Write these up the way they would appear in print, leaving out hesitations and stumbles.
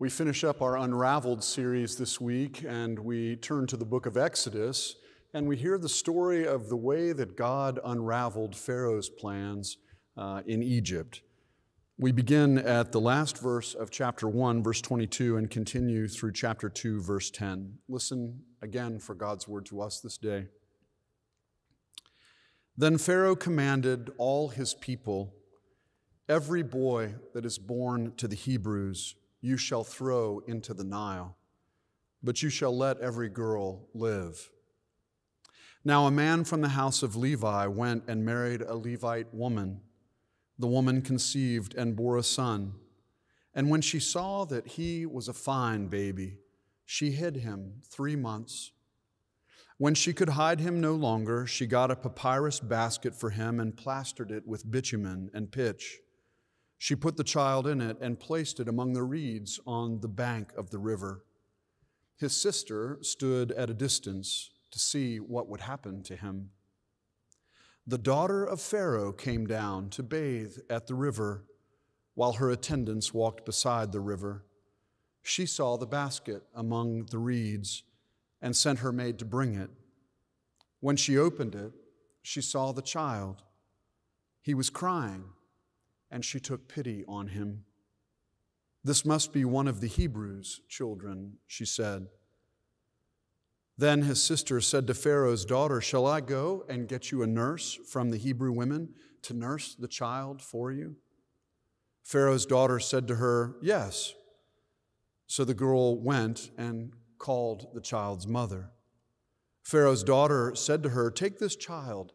We finish up our Unraveled series this week, and we turn to the book of Exodus, and we hear the story of the way that God unraveled Pharaoh's plans in Egypt. We begin at the last verse of chapter 1, verse 22, and continue through chapter 2, verse 10. Listen again for God's word to us this day. Then Pharaoh commanded all his people, "Every boy that is born to the Hebrews you shall throw into the Nile, but you shall let every girl live." Now a man from the house of Levi went and married a Levite woman. The woman conceived and bore a son. And when she saw that he was a fine baby, she hid him 3 months. When she could hide him no longer, she got a papyrus basket for him and plastered it with bitumen and pitch. She put the child in it and placed it among the reeds on the bank of the river. His sister stood at a distance to see what would happen to him. The daughter of Pharaoh came down to bathe at the river, while her attendants walked beside the river. She saw the basket among the reeds and sent her maid to bring it. When she opened it, she saw the child. He was crying, and she took pity on him. "This must be one of the Hebrews' children," she said. Then his sister said to Pharaoh's daughter, "Shall I go and get you a nurse from the Hebrew women to nurse the child for you?" Pharaoh's daughter said to her, "Yes." So the girl went and called the child's mother. Pharaoh's daughter said to her, "Take this child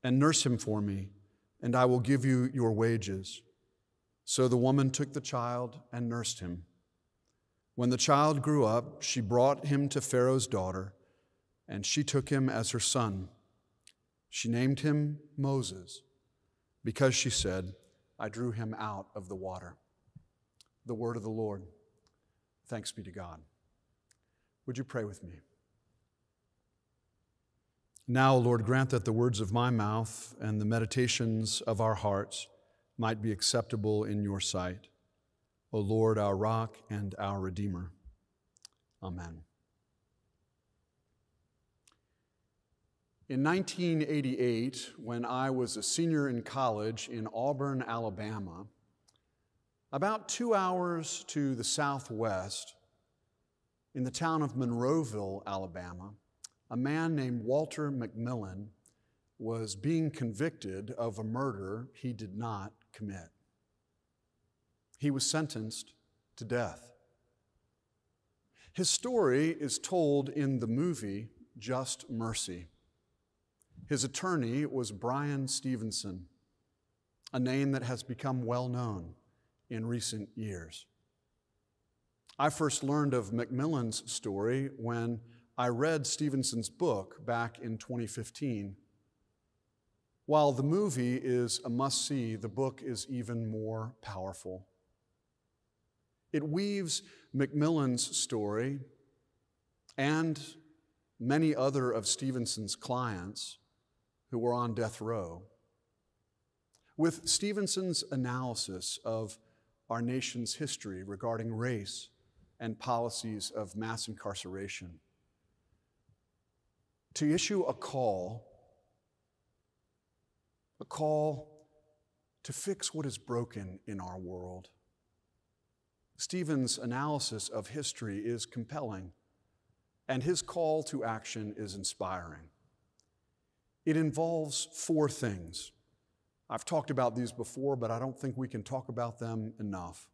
and nurse him for me, and I will give you your wages." So the woman took the child and nursed him. When the child grew up, she brought him to Pharaoh's daughter, and she took him as her son. She named him Moses, because she said, "I drew him out of the water." The word of the Lord. Thanks be to God. Would you pray with me? Now, Lord, grant that the words of my mouth and the meditations of our hearts might be acceptable in your sight, O Lord, our rock and our Redeemer. Amen. In 1988, when I was a senior in college in Auburn, Alabama, about 2 hours to the southwest, in the town of Monroeville, Alabama, a man named Walter McMillan was being convicted of a murder he did not commit. He was sentenced to death. His story is told in the movie Just Mercy. His attorney was Brian Stevenson, a name that has become well known in recent years. I first learned of McMillan's story when I read Stevenson's book back in 2015. While the movie is a must-see, the book is even more powerful. It weaves McMillan's story and many other of Stevenson's clients who were on death row with Stevenson's analysis of our nation's history regarding race and policies of mass incarceration, to issue a call to fix what is broken in our world. Stephen's analysis of history is compelling, and his call to action is inspiring. It involves 4 things. I've talked about these before, but I don't think we can talk about them enough.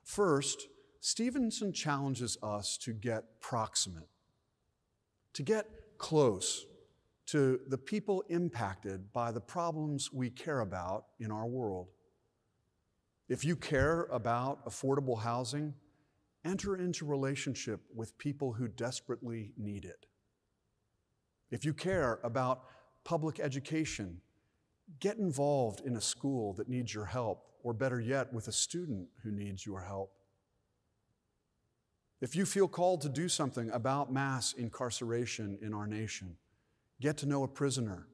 First, Stevenson challenges us to get proximate, to get close to the people impacted by the problems we care about in our world. If you care about affordable housing, enter into relationship with people who desperately need it. If you care about public education, get involved in a school that needs your help, or better yet, with a student who needs your help. If you feel called to do something about mass incarceration in our nation, get to know a prisoner,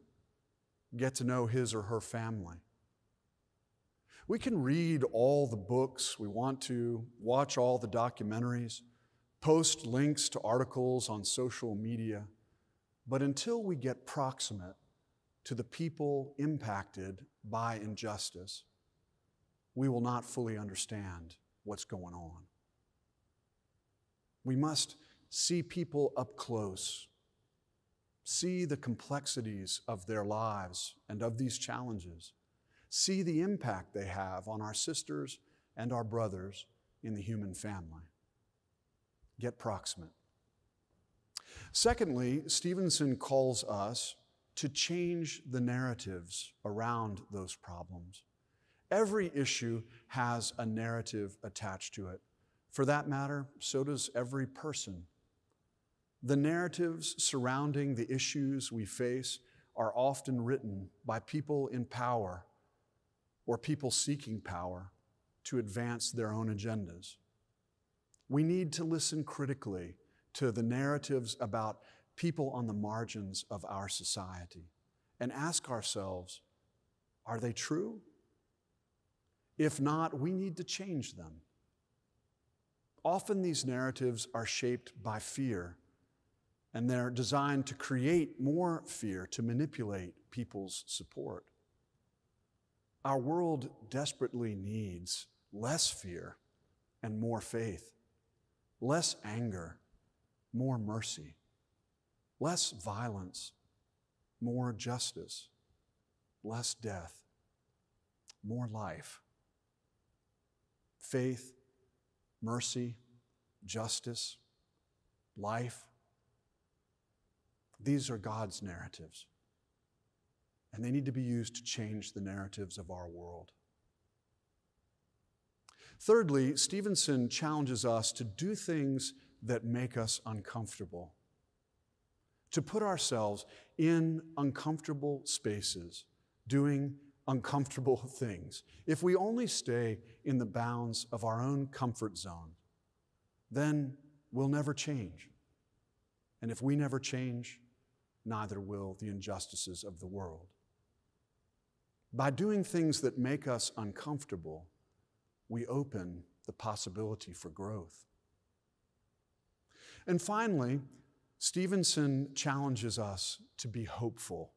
get to know his or her family. We can read all the books we want to, watch all the documentaries, post links to articles on social media, but until we get proximate to the people impacted by injustice, we will not fully understand what's going on. We must see people up close, see the complexities of their lives and of these challenges, see the impact they have on our sisters and our brothers in the human family. Get proximate. Secondly, Stevenson calls us to change the narratives around those problems. Every issue has a narrative attached to it. For that matter, so does every person. The narratives surrounding the issues we face are often written by people in power or people seeking power to advance their own agendas. We need to listen critically to the narratives about people on the margins of our society and ask ourselves, are they true? If not, we need to change them. Often these narratives are shaped by fear, and they're designed to create more fear, to manipulate people's support. Our world desperately needs less fear and more faith, less anger, more mercy, less violence, more justice, less death, more life. Faith, mercy, justice, life. These are God's narratives, and they need to be used to change the narratives of our world. Thirdly, Stevenson challenges us to do things that make us uncomfortable, to put ourselves in uncomfortable spaces, doing uncomfortable things. If we only stay in the bounds of our own comfort zone, then we'll never change. And if we never change, neither will the injustices of the world. By doing things that make us uncomfortable, we open the possibility for growth. And finally, Stevenson challenges us to be hopeful.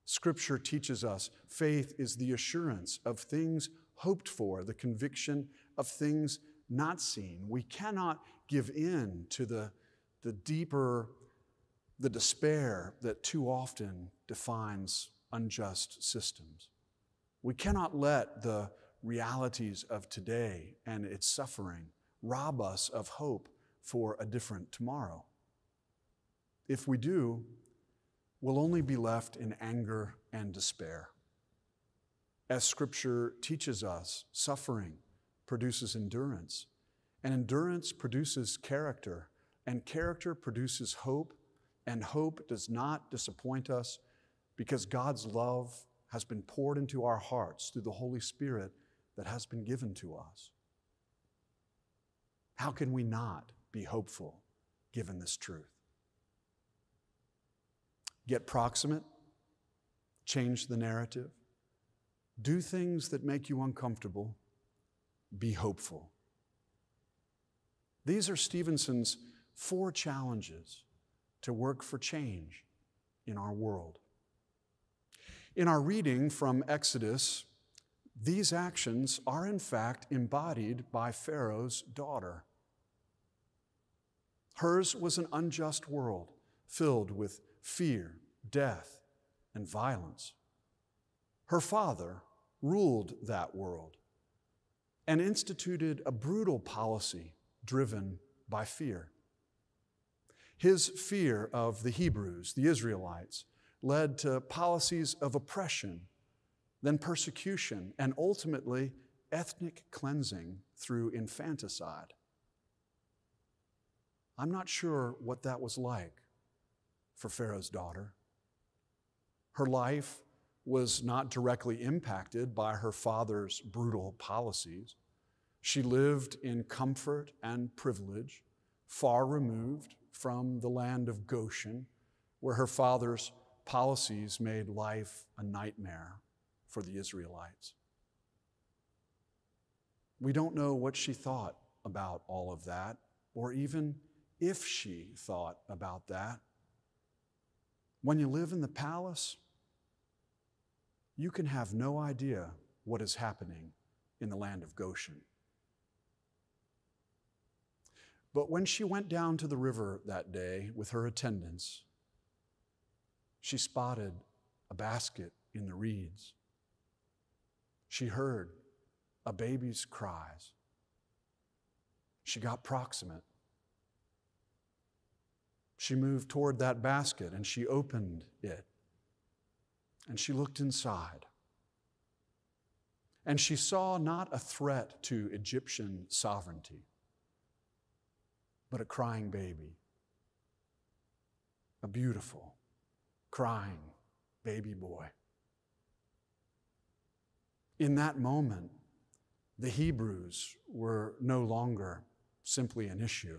Scripture teaches us faith is the assurance of things hoped for, the conviction of things not seen. We cannot give in to the despair that too often defines unjust systems. We cannot let the realities of today and its suffering rob us of hope for a different tomorrow. If we do, we'll only be left in anger and despair. As Scripture teaches us, suffering produces endurance, and endurance produces character, and character produces hope, and hope does not disappoint us because God's love has been poured into our hearts through the Holy Spirit that has been given to us. How can we not be hopeful given this truth? Get proximate, change the narrative, do things that make you uncomfortable, be hopeful. These are Stevenson's 4 challenges to work for change in our world. In our reading from Exodus, these actions are in fact embodied by Pharaoh's daughter. Hers was an unjust world filled with fear, death, and violence. Her father ruled that world and instituted a brutal policy driven by fear. His fear of the Hebrews, the Israelites, led to policies of oppression, then persecution, and ultimately ethnic cleansing through infanticide. I'm not sure what that was like for Pharaoh's daughter. Her life was not directly impacted by her father's brutal policies. She lived in comfort and privilege, far removed from the land of Goshen, where her father's policies made life a nightmare for the Israelites. We don't know what she thought about all of that, or even if she thought about that. When you live in the palace, you can have no idea what is happening in the land of Goshen. But when she went down to the river that day with her attendants, she spotted a basket in the reeds. She heard a baby's cries. She got proximate. She moved toward that basket and she opened it. And she looked inside. And she saw not a threat to Egyptian sovereignty, but a crying baby. A beautiful, crying baby boy. In that moment, the Hebrews were no longer simply an issue.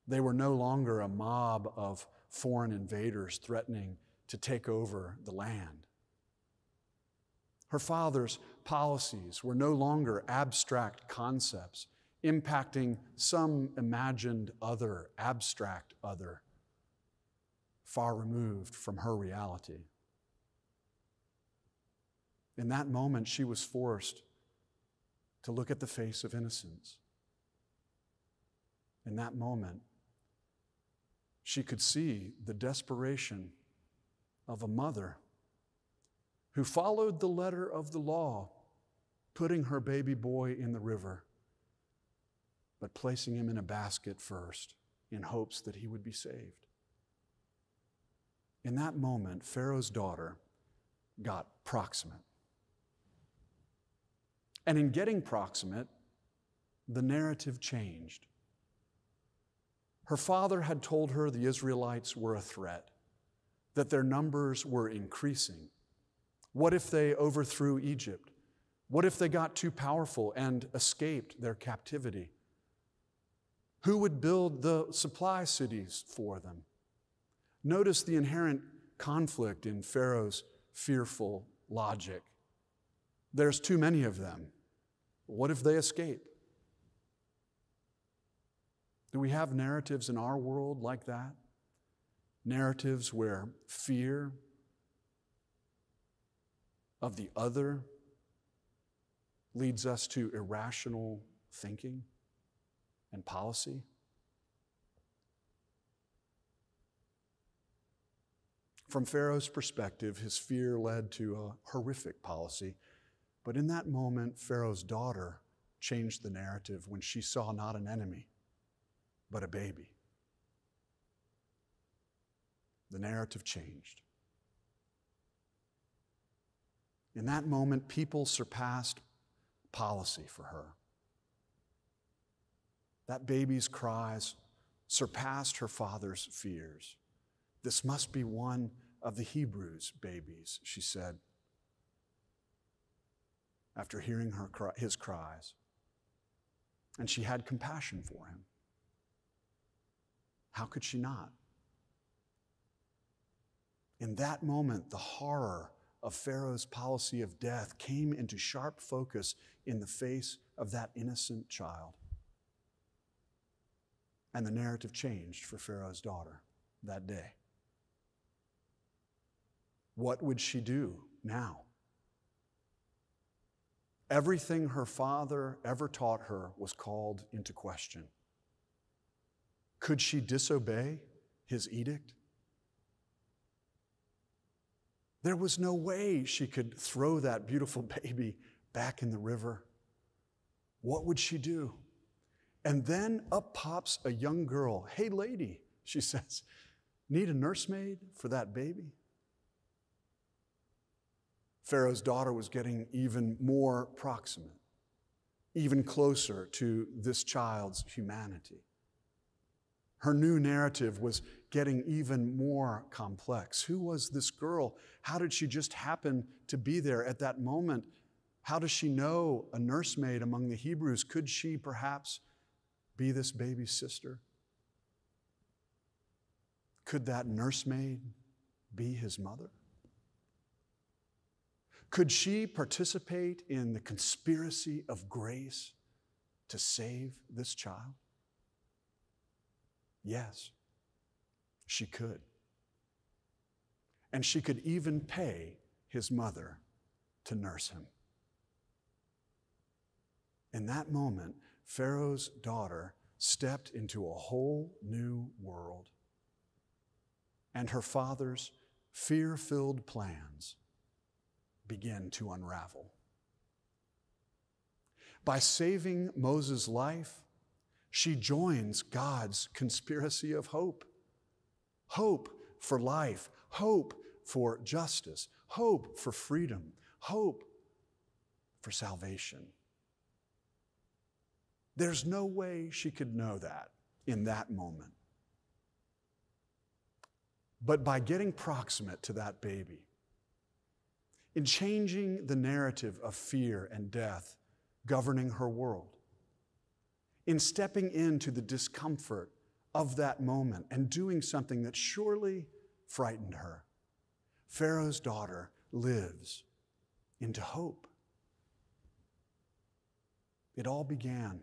They were no longer a mob of foreign invaders threatening to take over the land. Her father's policies were no longer abstract concepts impacting some imagined other, abstract other, far removed from her reality. In that moment, she was forced to look at the face of innocence. In that moment, she could see the desperation of a mother who followed the letter of the law, putting her baby boy in the river, but placing him in a basket first in hopes that he would be saved. In that moment, Pharaoh's daughter got proximate. And in getting proximate, the narrative changed. Her father had told her the Israelites were a threat, that their numbers were increasing. What if they overthrew Egypt? What if they got too powerful and escaped their captivity? Who would build the supply cities for them? Notice the inherent conflict in Pharaoh's fearful logic. There's too many of them. What if they escape? Do we have narratives in our world like that? Narratives where fear of the other leads us to irrational thinking and policy? From Pharaoh's perspective, his fear led to a horrific policy. But in that moment, Pharaoh's daughter changed the narrative when she saw not an enemy, but a baby. The narrative changed. In that moment, people surpassed policy for her. That baby's cries surpassed her father's fears. This must be one of the Hebrews' babies, she said, after hearing his cries. And she had compassion for him. How could she not? In that moment, the horror of Pharaoh's policy of death came into sharp focus in the face of that innocent child. And the narrative changed for Pharaoh's daughter that day. What would she do now? Everything her father ever taught her was called into question. Could she disobey his edict? There was no way she could throw that beautiful baby back in the river. What would she do? And then up pops a young girl. "Hey, lady," she says, "need a nursemaid for that baby?" Pharaoh's daughter was getting even more proximate, even closer to this child's humanity. Her new narrative was getting even more complex. Who was this girl? How did she just happen to be there at that moment? How does she know a nursemaid among the Hebrews? Could she perhaps be this baby's sister? Could that nursemaid be his mother? Could she participate in the conspiracy of grace to save this child? Yes, she could. And she could even pay his mother to nurse him. In that moment, Pharaoh's daughter stepped into a whole new world, and her father's fear-filled plans begin to unravel. By saving Moses' life, she joins God's conspiracy of hope. Hope for life, hope for justice, hope for freedom, hope for salvation. There's no way she could know that in that moment. But by getting proximate to that baby, in changing the narrative of fear and death governing her world, in stepping into the discomfort of that moment and doing something that surely frightened her, Pharaoh's daughter lives into hope. It all began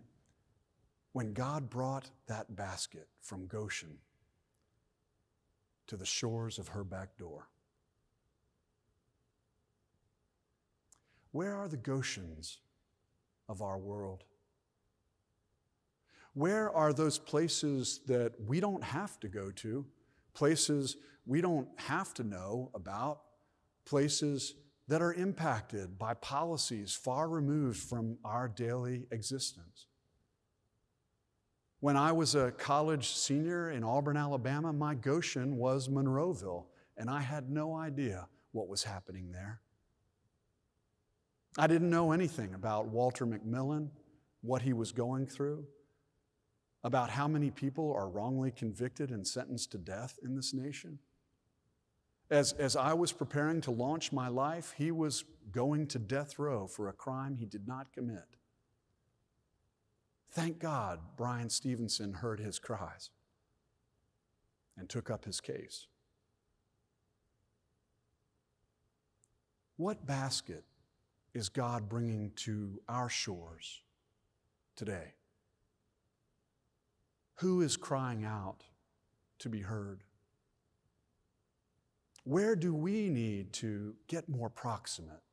when God brought that basket from Goshen to the shores of her back door. Where are the Goshens of our world? Where are those places that we don't have to go to, places we don't have to know about, places that are impacted by policies far removed from our daily existence? When I was a college senior in Auburn, Alabama, my Goshen was Monroeville, and I had no idea what was happening there. I didn't know anything about Walter McMillan, what he was going through, about how many people are wrongly convicted and sentenced to death in this nation. As I was preparing to launch my life, he was going to death row for a crime he did not commit. Thank God Brian Stevenson heard his cries and took up his case. What basket is God bringing to our shores today? Who is crying out to be heard? Where do we need to get more proximate?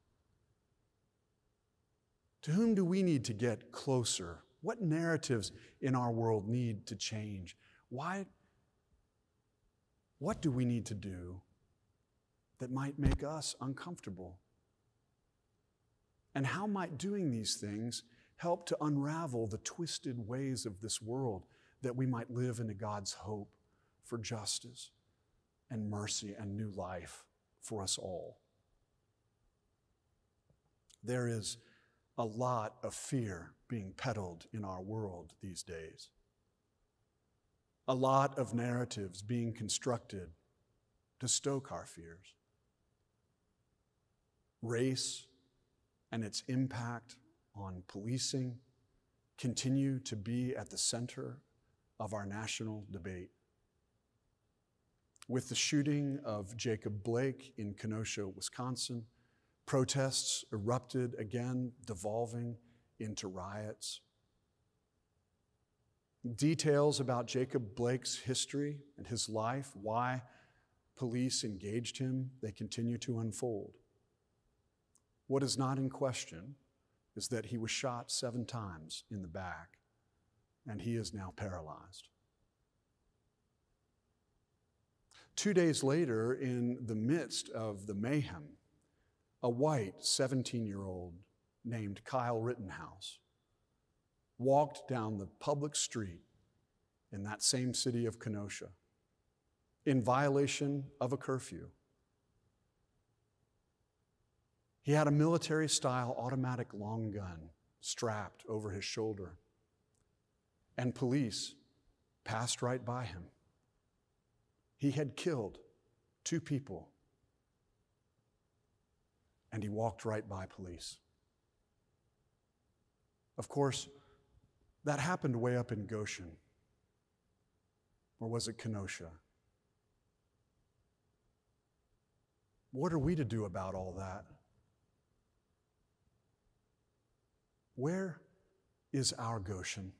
To whom do we need to get closer? What narratives in our world need to change? What do we need to do that might make us uncomfortable? And how might doing these things help to unravel the twisted ways of this world, that we might live into God's hope for justice and mercy and new life for us all? There is a lot of fear being peddled in our world these days. A lot of narratives being constructed to stoke our fears. Race and its impact on policing continue to be at the center of our national debate. With the shooting of Jacob Blake in Kenosha, Wisconsin, protests erupted again, devolving into riots. Details about Jacob Blake's history and his life, why police engaged him, they continue to unfold. What is not in question is that he was shot 7 times in the back, and he is now paralyzed. 2 days later, in the midst of the mayhem, a white 17-year-old named Kyle Rittenhouse walked down the public street in that same city of Kenosha in violation of a curfew. He had a military-style automatic long gun strapped over his shoulder, and police passed right by him. He had killed 2 people, and he walked right by police. Of course, that happened way up in Goshen. Or was it Kenosha? What are we to do about all that? where is our Goshen?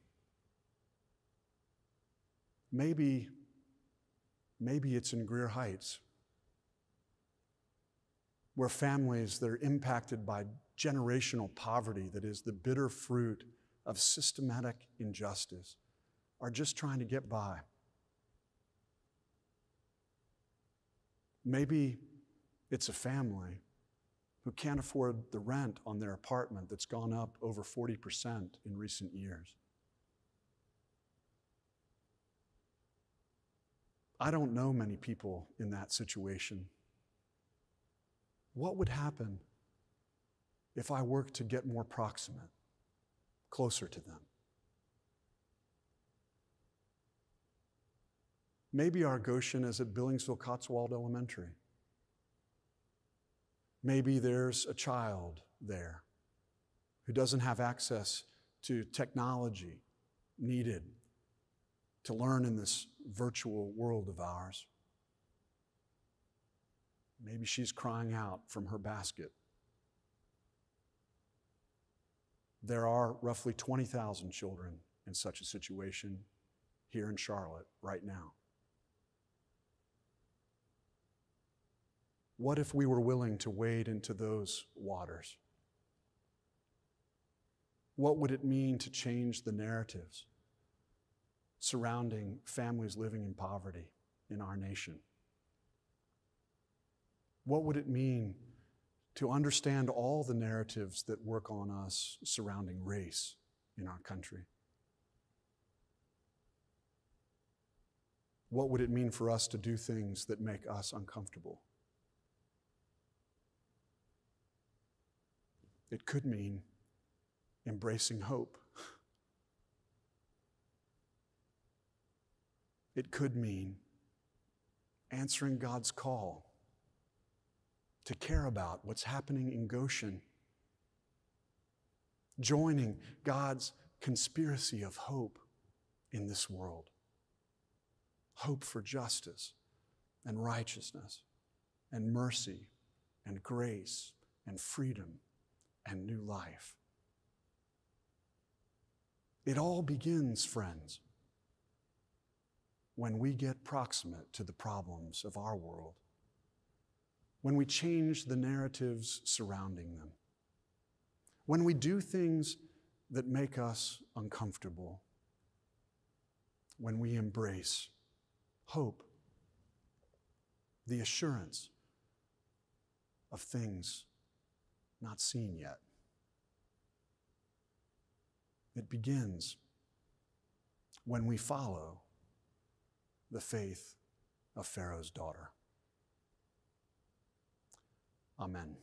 Maybe it's in Greer Heights, where families that are impacted by generational poverty, that is the bitter fruit of systematic injustice, are just trying to get by. Maybe it's a family who can't afford the rent on their apartment that's gone up over 40% in recent years. I don't know many people in that situation. What would happen if I worked to get more proximate, closer to them? Maybe our Goshen is at Billingsville Cotswold Elementary. Maybe there's a child there who doesn't have access to technology needed to learn in this virtual world of ours. Maybe she's crying out from her basket. There are roughly 20,000 children in such a situation here in Charlotte right now. What if we were willing to wade into those waters? What would it mean to change the narratives surrounding families living in poverty in our nation? What would it mean to understand all the narratives that work on us surrounding race in our country? What would it mean for us to do things that make us uncomfortable? It could mean embracing hope. It could mean answering God's call to care about what's happening in Goshen, joining God's conspiracy of hope in this world. Hope for justice and righteousness and mercy and grace and freedom and new life. It all begins, friends, when we get proximate to the problems of our world, when we change the narratives surrounding them, when we do things that make us uncomfortable, when we embrace hope, the assurance of things not seen yet. It begins when we follow the faith of Pharaoh's daughter. Amen.